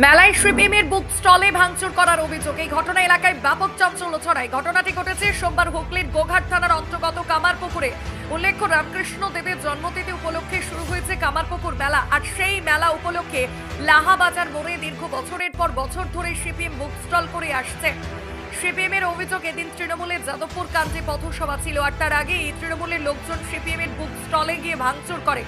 মেলায় সিপিএমের বুক স্টলে ভাঙচুর করার অভিযোগ। এই ঘটনা এলাকায় ব্যাপক চাঞ্চল্য ছড়ায়। ঘটনাটি ঘটেছে সোমবার হুগলির গোঘাট থানার অন্তর্গত কামারপুকুরে। উল্লেখ্য, রামকৃষ্ণ দেবের জন্মতিথি উপলক্ষে শুরু হয়েছে কামারপুকুর মেলা। আর সেই মেলা উপলক্ষে লাহাবাজার মোড়ে দীর্ঘ বছরের পর বছর ধরে সিপিএম বুক স্টল করে আসছে। সিপিএমের অভিযোগ, এদিন তৃণমূলের যাদবপুর কান্তি পথসভা ছিল, আর তার আগেই তৃণমূলের লোকজন সিপিএমের বুক স্টলে গিয়ে ভাঙচুর করে।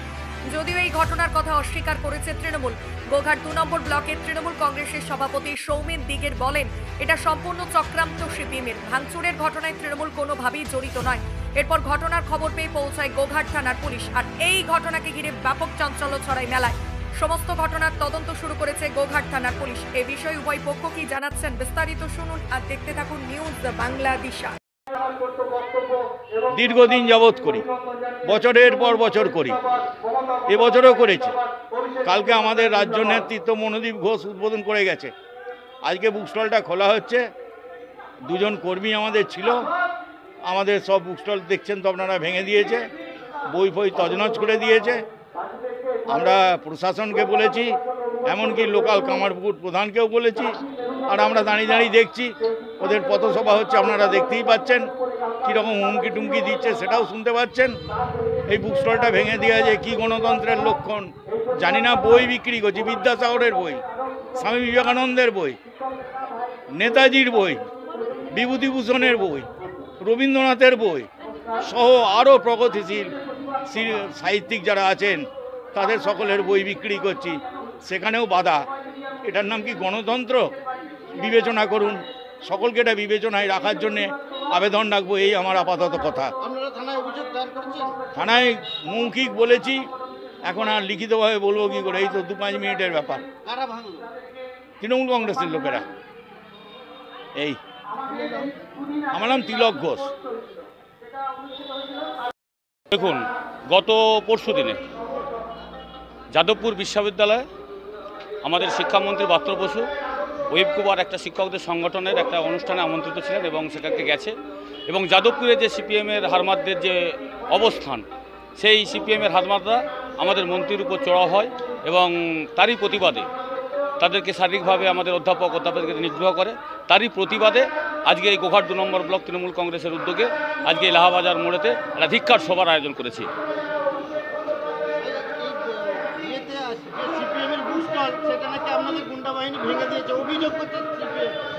যদিও এই ঘটনার কথা অস্বীকার করেছে তৃণমূল। গোঘাট 2 নম্বর ব্লকের তৃণমূল কংগ্রেসের সভাপতি সৌমেন দিগের বলেন, এটা সম্পূর্ণ চক্রান্ত সিপিএমের। ভাঙচুরের ঘটনায় তৃণমূল কোনোভাবেই জড়িত নয়। এরপর ঘটনার খবর পেয়ে পৌঁছায় গোঘাট থানার পুলিশ, আর এই ঘটনাকে ঘিরে ব্যাপক চাঞ্চল্য ছড়ায় মেলায়। সমস্ত ঘটনার তদন্ত শুরু করেছে গোঘাট থানার পুলিশ। এ বিষয়ে উভয় পক্ষ কি জানাচ্ছেন বিস্তারিত শুনুন আর দেখতে থাকুন নিউজ বাংলাদেশা। দীর্ঘদিন যাবৎ করি, বছরের পর বছর করি, এবছরও করেছি। কালকে আমাদের রাজ্য নেতৃত্ব মনোদীপ ঘোষ উদ্বোধন করে গেছে। আজকে বুক স্টলটা খোলা হচ্ছে। দুজন কর্মী আমাদের ছিল, আমাদের সব বুক স্টল দেখছেন তো আপনারা ভেঙে দিয়েছে, বই ফই তছনছ করে দিয়েছে। আমরা প্রশাসনকে বলেছি, এমনকি লোকাল কামারপুকুর প্রধানকেও বলেছি। আর আমরা দাঁড়িয়ে দাঁড়িয়ে দেখছি ওদের পথসভা হচ্ছে, আপনারা দেখতেই পাচ্ছেন কীরকম হুমকি টুমকি দিচ্ছে, সেটাও শুনতে পাচ্ছেন। এই বুক স্টলটা ভেঙে দেওয়া যে কী গণতন্ত্রের লক্ষণ জানি না। বই বিক্রি করছি, বিদ্যাসাগরের বই, স্বামী বিবেকানন্দের বই, নেতাজির বই, বিভূতিভূষণের বই, রবীন্দ্রনাথের বই সহ আরও প্রগতিশীল সাহিত্যিক যারা আছেন তাদের সকলের বই বিক্রি করছি, সেখানেও বাধা। এটার নাম কি গণতন্ত্র? বিবেচনা করুন, সকলকে এটা বিবেচনায় রাখার জন্যে আবেদন রাখবো, এই আমার আপাতত কথা। থানায় মৌখিক বলেছি, এখন আর লিখিতভাবে বলবো কি করে, এই তো 2-5 মিনিটের ব্যাপার। তৃণমূল কংগ্রেসের লোকেরা। এই আমার নাম তিলক ঘোষ। দেখুন, গত পরশু দিনে যাদবপুর বিশ্ববিদ্যালয়ে আমাদের শিক্ষামন্ত্রী বাত্র বসু ওয়েব কুমার একটা শিক্ষকদের সংগঠনের একটা অনুষ্ঠানে আমন্ত্রিত ছিলেন এবং সেটাকে গেছে। এবং যাদবপুরে যে সিপিএমের হারমাদদের যে অবস্থান, সেই সিপিএমের হারমাদরা আমাদের মন্ত্রীর উপর চড়াও হয় এবং তারই প্রতিবাদে তাদেরকে শারীরিকভাবে আমাদের অধ্যাপককে নিগ্রহ করে। তারই প্রতিবাদে আজকে এই গোঘাট 2 নম্বর ব্লক তৃণমূল কংগ্রেসের উদ্যোগে আজকে লাহাবাজার মোড়েতে একটা ধিক্কার সভার আয়োজন করেছি।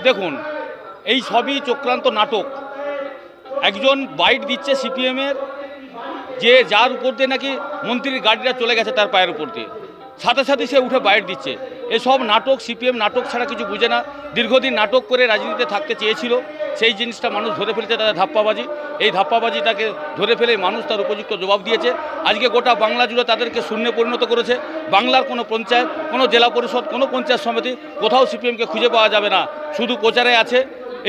দেখুন, এই সবই চক্রান্ত নাটক। একজন বাইট দিচ্ছে সিপিএমের, যে যার উপর দিয়ে নাকি মন্ত্রীর গাড়িটা চলে গেছে তার পায়ের উপর দিয়ে, সাথে সাথে সে উঠে বাইট দিচ্ছে। এসব নাটক, সিপিএম নাটক ছাড়া কিছু বুঝে না। দীর্ঘদিন নাটক করে রাজনীতিতে থাকতে চেয়েছিল, সেই জিনিসটা মানুষ ধরে ফেলেছে, তাদের ধাপ্পাবাজি। এই ধাপ্পাবাজিটাকে ধরে ফেলে মানুষ তার উপযুক্ত জবাব দিয়েছে। আজকে গোটা বাংলা জুড়ে তাদেরকে শূন্যে পরিণত করেছে। বাংলার কোনো পঞ্চায়েত, কোনো জেলা পরিষদ, কোনো পঞ্চায়েত সমিতি, কোথাও সিপিএমকে খুঁজে পাওয়া যাবে না, শুধু প্রচারে আছে,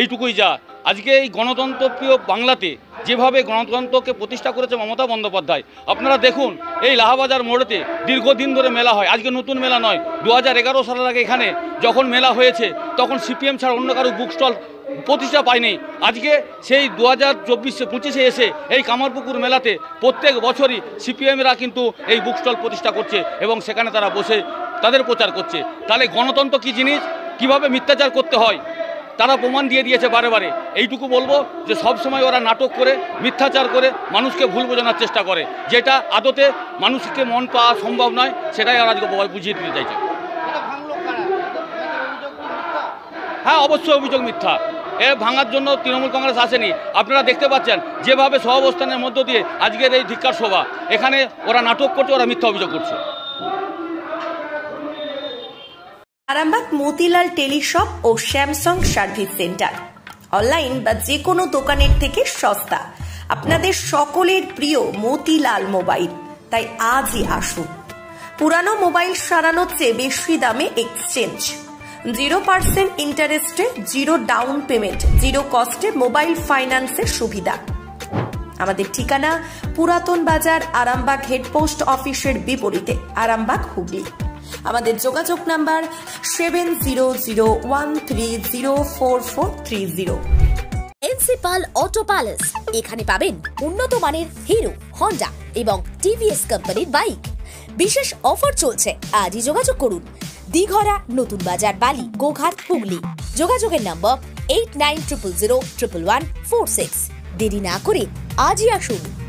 এইটুকুই যা। আজকে এই গণতন্ত্রপ্রিয় বাংলাতে যেভাবে গণতন্ত্রকে প্রতিষ্ঠা করেছে মমতা বন্দ্যোপাধ্যায়, আপনারা দেখুন এই লাহাবাজার মোড়েতে দীর্ঘদিন ধরে মেলা হয়। আজকে নতুন মেলা নয়, 2011 সালের আগে এখানে যখন মেলা হয়েছে তখন সিপিএম ছাড়া অন্য কারো বুক স্টল প্রতিষ্ঠা পায়নি। আজকে সেই 2024-25 এসে এই কামারপুকুর মেলাতে প্রত্যেক বছরই সিপিএমরা কিন্তু এই বুক স্টল প্রতিষ্ঠা করছে এবং সেখানে তারা বসে তাদের প্রচার করছে। তাহলে গণতন্ত্র কী জিনিস, কিভাবে মিথ্যাচার করতে হয় তারা প্রমাণ দিয়ে দিয়েছে বারে বারে। এইটুকু বলবো যে সব সময় ওরা নাটক করে, মিথ্যাচার করে মানুষকে ভুল বোঝানোর চেষ্টা করে, যেটা আদতে মানুষকে মন পাওয়া সম্ভব নয়, সেটাই ওরা আজকে বুঝিয়ে দিতে চাইছে। হ্যাঁ, অবশ্যই অভিযোগ মিথ্যা। এ ভাঙার জন্য তৃণমূল কংগ্রেস আসেনি। আপনারা দেখতে পাচ্ছেন যেভাবে সহাবস্থানের মধ্য দিয়ে আজকের এই ধিক্কার সভা, এখানে ওরা নাটক করছে, ওরা মিথ্যা অভিযোগ করছে। আরামবাগ মতিলাল টেলিশপ ও স্যামসাং সার্ভিস সেন্টার, অনলাইন বা যে কোনো দোকানের থেকে সস্তা। আপনাদের সকলের প্রিয় মতিলাল মোবাইল, তাই আজই আসুন। পুরানো মোবাইল সারানোর চেয়ে বেশি দামে এক্সচেঞ্জ, 0% ইন্টারেস্টে, 0 ডাউন পেমেন্ট, 0 কস্টে মোবাইল ফাইন্যান্সের সুবিধা। আমাদের ঠিকানা পুরাতন বাজার, আরামবাগ হেডপোস্ট অফিসের বিপরীতে, আরামবাগ, হুগলি। আমাদের যোগাযোগ নাম্বার 7001304430। এনসিপাল অটো প্যালেস, এখানে পাবেন উন্নত মানের হিরো, হন্ডা এবং টিভিএস কোম্পানির বাইক। বিশেষ অফার চলছে, আজই যোগাযোগ করুন। দিঘরা, নতুন বাজার, বালি, গোঘাট, হুগলি। যোগাযোগের নম্বর 8900011146। দেরি না করে আজই আসুন।